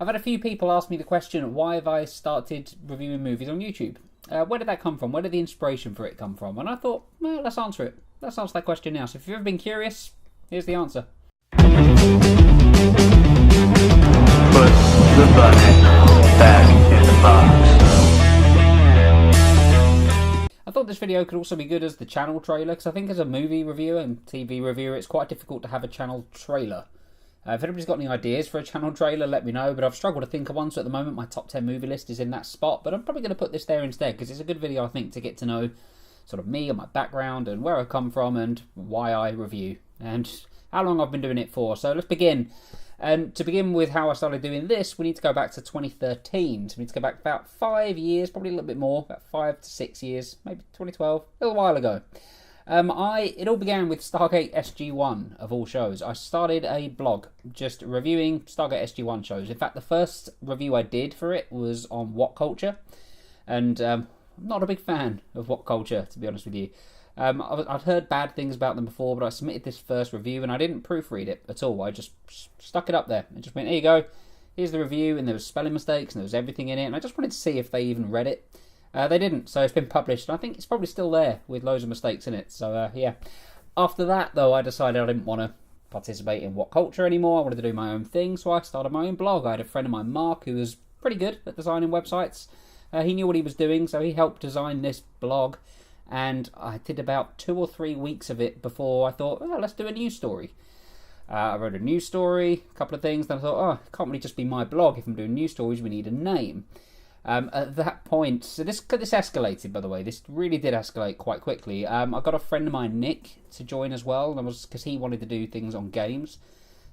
I've had a few people ask me the question, why have I started reviewing movies on YouTube? Where did that come from? Where did the inspiration for it come from? And I thought, well, let's answer it. Let's answer that question now. So if you've ever been curious, here's the answer. Put the bunny back in the box. I thought this video could also be good as the channel trailer, because I think as a movie reviewer and TV reviewer, it's quite difficult to have a channel trailer. If anybody's got any ideas for a channel trailer, let me know, but I've struggled to think of one, so at the moment my top 10 movie list is in that spot, but I'm probably going to put this there instead, because it's a good video, I think, to get to know sort of me and my background and where I come from and why I review and how long I've been doing it for. So let's begin. And to begin with how I started doing this, we need to go back to 2013. So we need to go back about 5 years, probably a little bit more, about 5 to 6 years, maybe 2012, a little while ago. It all began with Stargate SG-1, of all shows. I started a blog just reviewing Stargate SG-1 shows. In fact, the first review I did for it was on What Culture, and I'm not a big fan of What Culture, to be honest with you. I'd heard bad things about them before, but I submitted this first review and I didn't proofread it at all. I just stuck it up there and just went, here you go, here's the review, and there was spelling mistakes and there was everything in it, and I just wanted to see if they even read it. They didn't, so it's been published, and I think it's probably still there with loads of mistakes in it. So yeah. After that, though, I decided I didn't want to participate in What Culture anymore. I wanted to do my own thing, so I started my own blog. I had a friend of mine, Mark, who was pretty good at designing websites. He knew what he was doing, so he helped design this blog, and I did about 2 or 3 weeks of it before I thought, oh, let's do a news story. I wrote a news story, a couple of things, then I thought, oh, it can't really just be my blog. If I'm doing news stories, we need a name. At that point, so this escalated, by the way. This really did escalate quite quickly. I got a friend of mine, Nick, to join as well, and because he wanted to do things on games.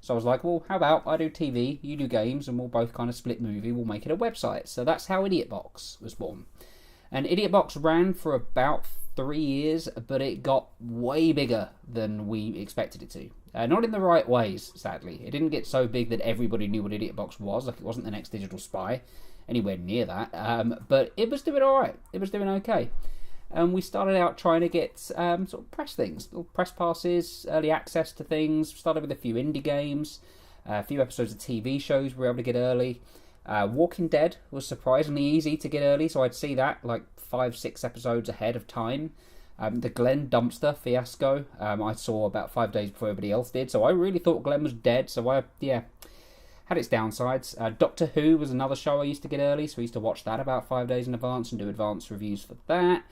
So I was like, well, how about I do TV, you do games, and we'll both kind of split movie. We'll make it a website. So that's how Idiot Box was born. And Idiot Box ran for about 3 years, but it got way bigger than we expected it to. Not in the right ways, sadly. It didn't get so big that everybody knew what Idiot Box was. Like, it wasn't the next Digital Spy, anywhere near that. But it was doing all right. It was doing okay. And we started out trying to get sort of press things, little press passes, early access to things. Started with a few indie games, a few episodes of TV shows we were able to get early. Walking Dead was surprisingly easy to get early, so I'd see that like 5-6 episodes ahead of time. The Glenn dumpster fiasco, I saw about 5 days before everybody else did, so I really thought Glenn was dead, so had its downsides. Doctor Who was another show I used to get early, so I used to watch that about 5 days in advance and do advanced reviews for that,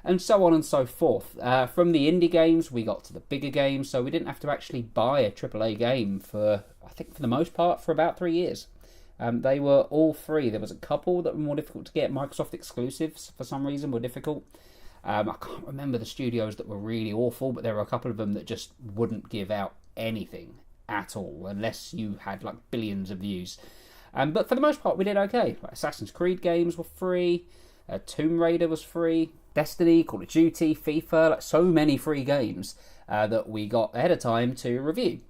and so on and so forth. From the indie games, we got to the bigger games, so we didn't have to actually buy a AAA game for, I think for the most part, for about 3 years. They were all free. There was a couple that were more difficult to get. Microsoft exclusives, for some reason, were difficult. I can't remember the studios that were really awful, but there were a couple of them that just wouldn't give out anything at all, unless you had like billions of views. But for the most part, we did okay. Like, Assassin's Creed games were free. Tomb Raider was free. Destiny, Call of Duty, FIFA, like so many free games that we got ahead of time to review.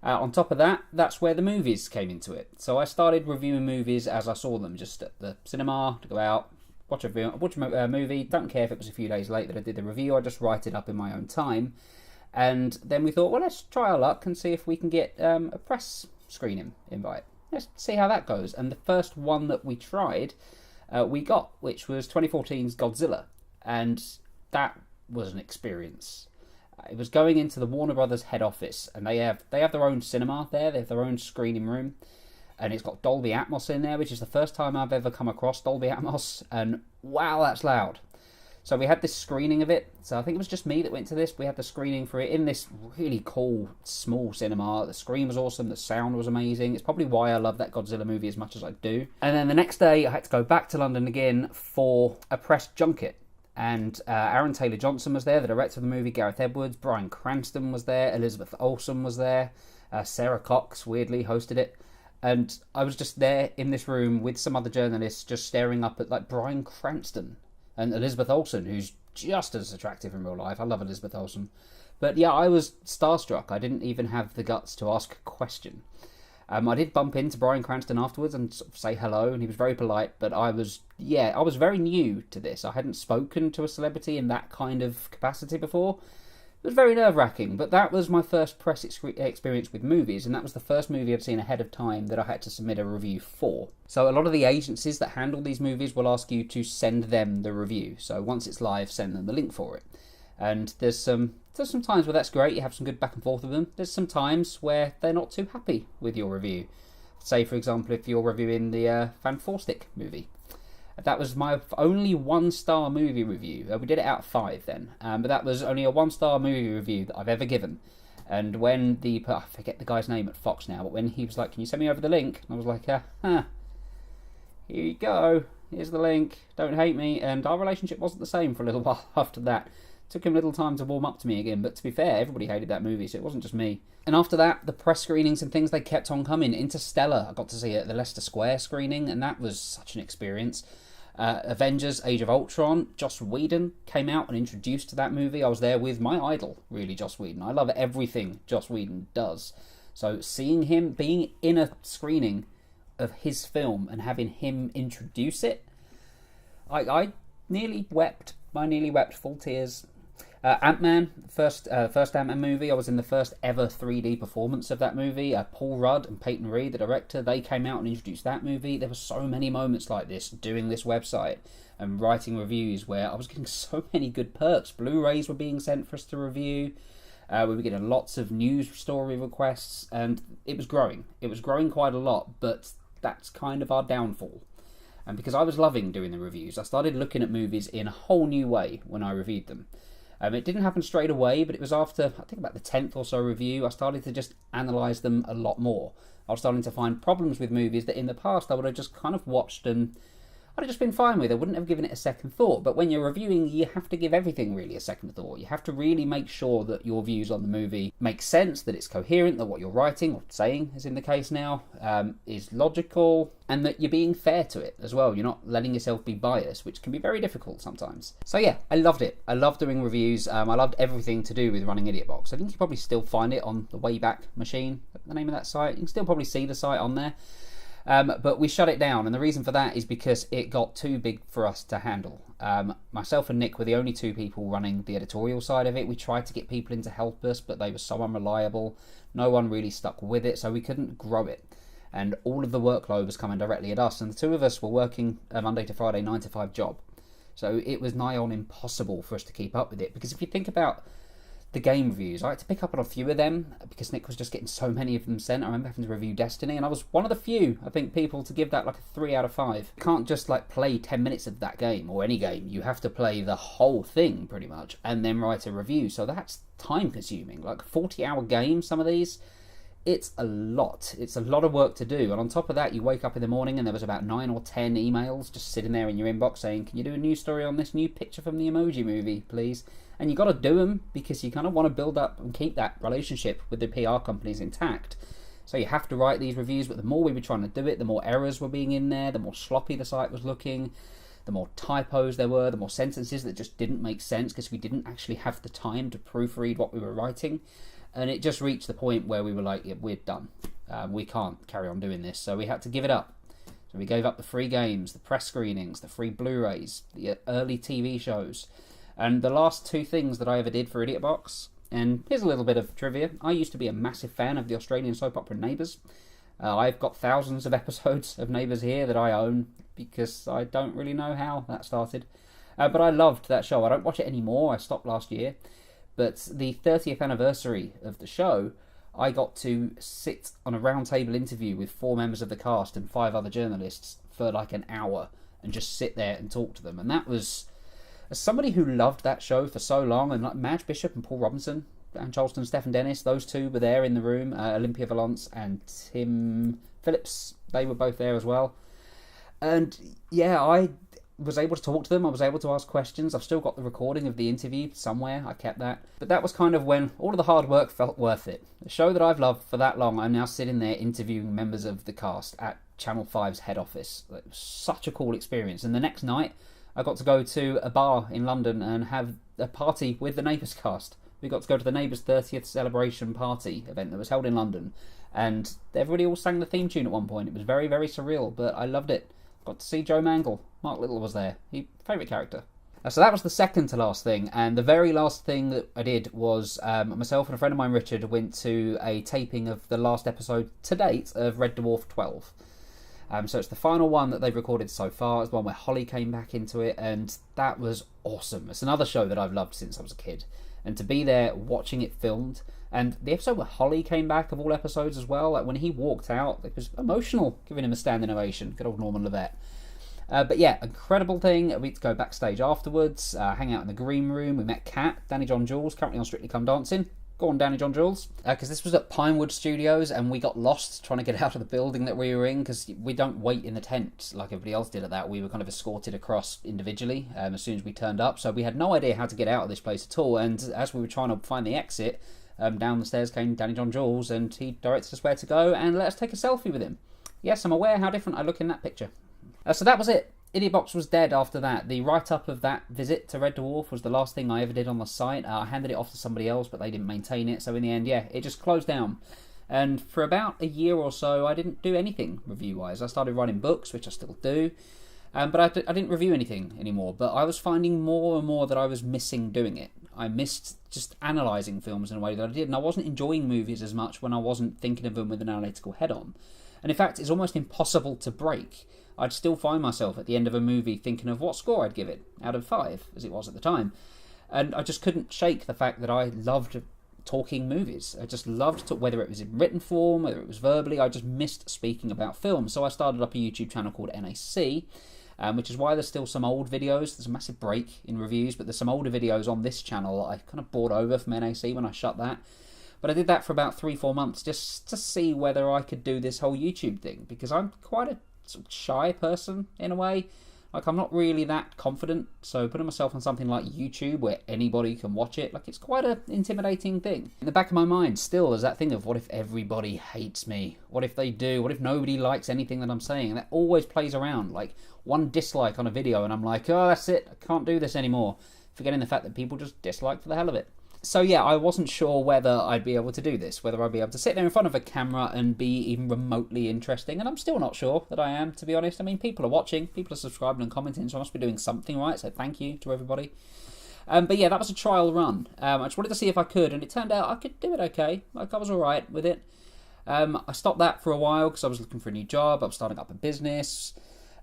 On top of that, that's where the movies came into it. So I started reviewing movies as I saw them, just at the cinema, to go out, watch a movie. Don't care if it was a few days late that I did the review, I just write it up in my own time. And then we thought, well, let's try our luck and see if we can get a press screening invite. Let's see how that goes. And the first one that we tried, we got, which was 2014's Godzilla. And that was an experience. It was going into the Warner Brothers head office, and they have their own cinema there. They have their own screening room, and it's got Dolby Atmos in there, which is the first time I've ever come across Dolby Atmos, and wow, that's loud. So we had this screening of it. So I think it was just me that went to this. We had the screening for it in this really cool, small cinema. The screen was awesome. The sound was amazing. It's probably why I love that Godzilla movie as much as I do. And then the next day, I had to go back to London again for a press junket. And Aaron Taylor-Johnson was there, the director of the movie, Gareth Edwards, Bryan Cranston was there, Elizabeth Olsen was there, Sarah Cox, weirdly, hosted it. And I was just there in this room with some other journalists just staring up at like Bryan Cranston and Elizabeth Olsen, who's just as attractive in real life. I love Elizabeth Olsen. But yeah, I was starstruck. I didn't even have the guts to ask a question. I did bump into Bryan Cranston afterwards and sort of say hello, and he was very polite, but I was very new to this. I hadn't spoken to a celebrity in that kind of capacity before, It was very nerve-wracking, but that was my first press experience with movies, and that was the first movie I'd seen ahead of time that I had to submit a review for. So a lot of the agencies that handle these movies will ask you to send them the review. So once it's live, send them the link for it. And there's some times where that's great, you have some good back and forth with them. There's some times where they're not too happy with your review. Say, for example, if you're reviewing the Fan Stick movie. That was my only 1-star movie review. We did it out of 5 then, but that was only a 1-star movie review that I've ever given. And when I forget the guy's name at Fox now, but when he was like, "Can you send me over the link?" And I was like, here you go, here's the link, don't hate me. And our relationship wasn't the same for a little while after that. It took him a little time to warm up to me again, but to be fair, everybody hated that movie, so it wasn't just me. And after that, the press screenings and things, they kept on coming. Interstellar, I got to see it at the Leicester Square screening, and that was such an experience. Avengers Age of Ultron, Joss Whedon came out and introduced that movie. I was there with my idol, really, Joss Whedon. I love everything Joss Whedon does. So seeing him, being in a screening of his film and having him introduce it, I nearly wept. I nearly wept, full tears. Ant-Man, first Ant-Man movie, I was in the first ever 3D performance of that movie. Paul Rudd and Peyton Reed, the director, they came out and introduced that movie. There were so many moments like this doing this website and writing reviews where I was getting so many good perks. Blu-rays were being sent for us to review. We were getting lots of news story requests, and it was growing. It was growing quite a lot, but that's kind of our downfall. And because I was loving doing the reviews, I started looking at movies in a whole new way when I reviewed them. It didn't happen straight away, but it was after, I think about the 10th or so review, I started to just analyse them a lot more. I was starting to find problems with movies that in the past I would have just kind of watched and I'd have just been fine with. I wouldn't have given it a second thought. But when you're reviewing, you have to give everything really a second thought. You have to really make sure that your views on the movie make sense, that it's coherent, that what you're writing or saying, as in the case now, is logical, and that you're being fair to it as well. You're not letting yourself be biased, which can be very difficult sometimes. So yeah, I loved it. I loved doing reviews. I loved everything to do with running Idiot Box. I think you probably still find it on the Wayback Machine, the name of that site. You can still probably see the site on there. But we shut it down, and the reason for that is because it got too big for us to handle. Myself and Nick were the only two people running the editorial side of it. We tried to get people in to help us, but they were so unreliable. No one really stuck with it, so we couldn't grow it. And all of the workload was coming directly at us, and the two of us were working a Monday to Friday 9-to-5 job. So it was nigh on impossible for us to keep up with it, because if you think about the game reviews, I had to pick up on a few of them because Nick was just getting so many of them sent. I remember having to review Destiny, and I was one of the few, I think, people to give that like a 3 out of 5. You can't just like play 10 minutes of that game or any game. You have to play the whole thing pretty much and then write a review. So that's time consuming. Like 40-hour games, some of these. It's a lot. It's a lot of work to do. And on top of that, you wake up in the morning and there was about 9 or 10 emails just sitting there in your inbox saying, "Can you do a news story on this new picture from the Emoji Movie, please?" And you got to do them because you kind of want to build up and keep that relationship with the PR companies intact. So you have to write these reviews, but the more we were trying to do it, the more errors were being in there, the more sloppy the site was looking, the more typos there were, the more sentences that just didn't make sense because we didn't actually have the time to proofread what we were writing. And it just reached the point where we were like, yeah, we're done. We can't carry on doing this. So we had to give it up. So we gave up the free games, the press screenings, the free Blu-rays, the early TV shows. And the last 2 things that I ever did for Idiot Box, and here's a little bit of trivia. I used to be a massive fan of the Australian soap opera Neighbours. I've got thousands of episodes of Neighbours here that I own because I don't really know how that started. But I loved that show. I don't watch it anymore. I stopped last year. But the 30th anniversary of the show, I got to sit on a roundtable interview with 4 members of the cast and 5 other journalists for like an hour and just sit there and talk to them. And that was, as somebody who loved that show for so long, and like Madge Bishop and Paul Robinson, Anne Charleston, Stephen Dennis, those 2 were there in the room. Olympia Valance and Tim Phillips, they were both there as well. And yeah, I was able to talk to them. I was able to ask questions. I've still got the recording of the interview somewhere. I kept that. But that was kind of when all of the hard work felt worth it. The show that I've loved for that long, I'm now sitting there interviewing members of the cast at Channel 5's head office. It was such a cool experience. And the next night, I got to go to a bar in London and have a party with the Neighbours cast. We got to go to the Neighbours 30th celebration party event that was held in London. And everybody all sang the theme tune at one point. It was very, very surreal, but I loved it. Got to see Joe Mangle. Mark Little was there. Favourite character. So that was the second to last thing, and the very last thing that I did was myself and a friend of mine, Richard, went to a taping of the last episode to date of Red Dwarf 12. So it's the final one that they've recorded so far. It's the one where Holly came back into it, and that was awesome. It's another show that I've loved since I was a kid, and to be there watching it filmed, and the episode where Holly came back of all episodes as well, like when he walked out, it was emotional, giving him a standing ovation. Good old Norman Levett. But yeah, incredible thing. We get to go backstage afterwards, hang out in the green room. We met Kat, Danny John Jules, currently on Strictly Come Dancing. Go on, Danny John Jules. Because this was at Pinewood Studios, and we got lost trying to get out of the building that we were in, because we don't wait in the tent like everybody else did at that. We were kind of escorted across individually as soon as we turned up. So we had no idea how to get out of this place at all. And as we were trying to find the exit, down the stairs came Danny John Jules, and he directed us where to go and let us take a selfie with him. Yes, I'm aware how different I look in that picture. So that was it. Idiot Box was dead after that. The write-up of that visit to Red Dwarf was the last thing I ever did on the site. I handed it off to somebody else, but they didn't maintain it. So in the end, yeah, it just closed down. And for about a year or so, I didn't do anything review-wise. I started writing books, which I still do. But I didn't review anything anymore. But I was finding more and more that I was missing doing it. I missed just analysing films in a way that I did. And I wasn't enjoying movies as much when I wasn't thinking of them with an analytical head on. And in fact, it's almost impossible to break. I'd still find myself at the end of a movie thinking of what score I'd give it out of 5, as it was at the time. And I just couldn't shake the fact that I loved talking movies. I just loved to, whether it was in written form, whether it was verbally. I just missed speaking about films. So I started up a YouTube channel called NAC, which is why there's still some old videos. There's a massive break in reviews, but there's some older videos on this channel that I kind of brought over from NAC when I shut that. But I did that for about 3-4 months just to see whether I could do this whole YouTube thing, because I'm quite a sort of shy person in a way. Like, I'm not really that confident, so putting myself on something like YouTube where anybody can watch it, like, it's quite an intimidating thing. In the back of my mind still is that thing of, what if everybody hates me? What if they do? What if nobody likes anything that I'm saying? And that always plays around. Like, one dislike on a video and I'm like, oh, that's it, I can't do this anymore, forgetting the fact that people just dislike for the hell of it. So yeah, I wasn't sure whether I'd be able to do this, whether I'd be able to sit there in front of a camera and be even remotely interesting, and I'm still not sure that I am, to be honest. I mean, people are watching, people are subscribing and commenting, so I must be doing something right, so thank you to everybody. But yeah, that was a trial run. I just wanted to see if I could, and it turned out I could do it okay. Like, I was alright with it. I stopped that for a while because I was looking for a new job, I was starting up a business.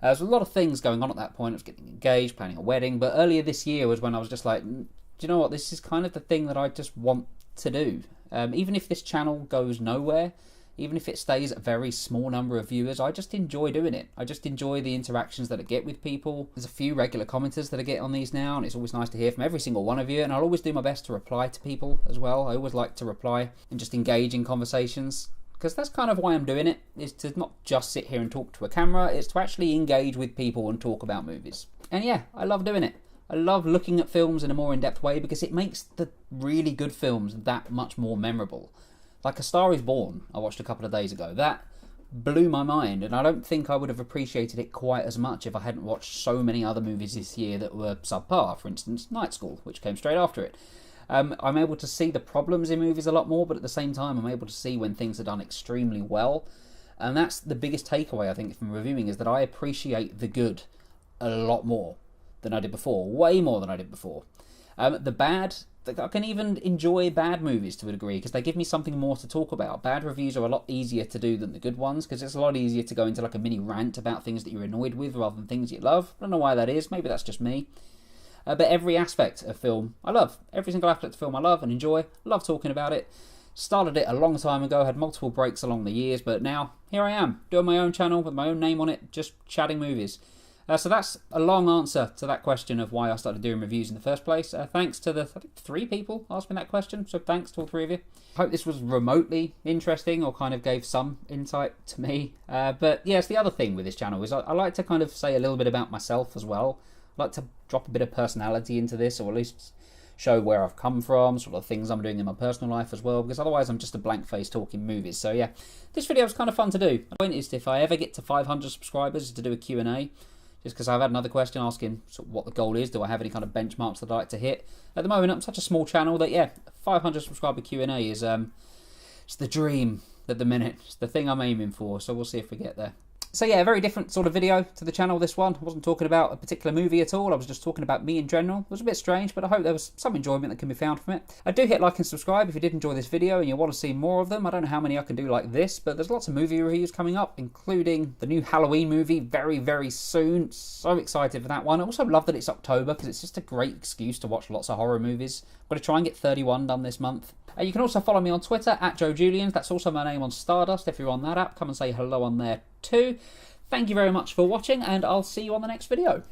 There was a lot of things going on at that point. I was getting engaged, planning a wedding, but earlier this year was when I was just like, do you know what, this is kind of the thing that I just want to do. Even if this channel goes nowhere, even if it stays a very small number of viewers, I just enjoy doing it. I just enjoy the interactions that I get with people. There's a few regular commenters that I get on these now, and it's always nice to hear from every single one of you, and I'll always do my best to reply to people as well. I always like to reply and just engage in conversations, because that's kind of why I'm doing it, is to not just sit here and talk to a camera, it's to actually engage with people and talk about movies. And yeah, I love doing it. I love looking at films in a more in-depth way, because it makes the really good films that much more memorable. Like A Star is Born, I watched a couple of days ago. That blew my mind, and I don't think I would have appreciated it quite as much if I hadn't watched so many other movies this year that were subpar. For instance, Night School, which came straight after it. I'm able to see the problems in movies a lot more, but at the same time I'm able to see when things are done extremely well. And that's the biggest takeaway, I think, from reviewing, is that I appreciate the good a lot more than I did before, way more than I did before. The bad, I can even enjoy bad movies to a degree, because they give me something more to talk about. Bad reviews are a lot easier to do than the good ones, because it's a lot easier to go into like a mini rant about things that you're annoyed with rather than things you love. I don't know why that is, maybe that's just me. But every aspect of film I love. Every single aspect of film I love and enjoy. Love talking about it. Started it a long time ago, had multiple breaks along the years, but now here I am, doing my own channel with my own name on it, just chatting movies. So that's a long answer to that question of why I started doing reviews in the first place. Thanks to I think 3 people asked me that question, so thanks to all 3 of you. Hope this was remotely interesting, or kind of gave some insight to me. But yes, the other thing with this channel is I like to kind of say a little bit about myself as well. I like to drop a bit of personality into this, or at least show where I've come from, sort of things I'm doing in my personal life as well, because otherwise I'm just a blank face talking movies. So yeah, this video was kind of fun to do. The point is, if I ever get to 500 subscribers, to do a Q&A. Just because I've had another question asking sort of what the goal is. Do I have any kind of benchmarks that I'd like to hit? At the moment, I'm such a small channel that, yeah, 500 subscriber Q&A is it's the dream at the minute. It's the thing I'm aiming for, so we'll see if we get there. So yeah, a very different sort of video to the channel, this one. I wasn't talking about a particular movie at all, I was just talking about me in general. It was a bit strange, but I hope there was some enjoyment that can be found from it. Do hit like and subscribe if you did enjoy this video and you want to see more of them. I don't know how many I can do like this, but there's lots of movie reviews coming up, including the new Halloween movie very, very soon. So excited for that one. I also love that it's October, because it's just a great excuse to watch lots of horror movies. I'm going to try and get 31 done this month. You can also follow me on Twitter, @JoeJulians. That's also my name on Stardust. If you're on that app, come and say hello on there too. Thank you very much for watching, and I'll see you on the next video.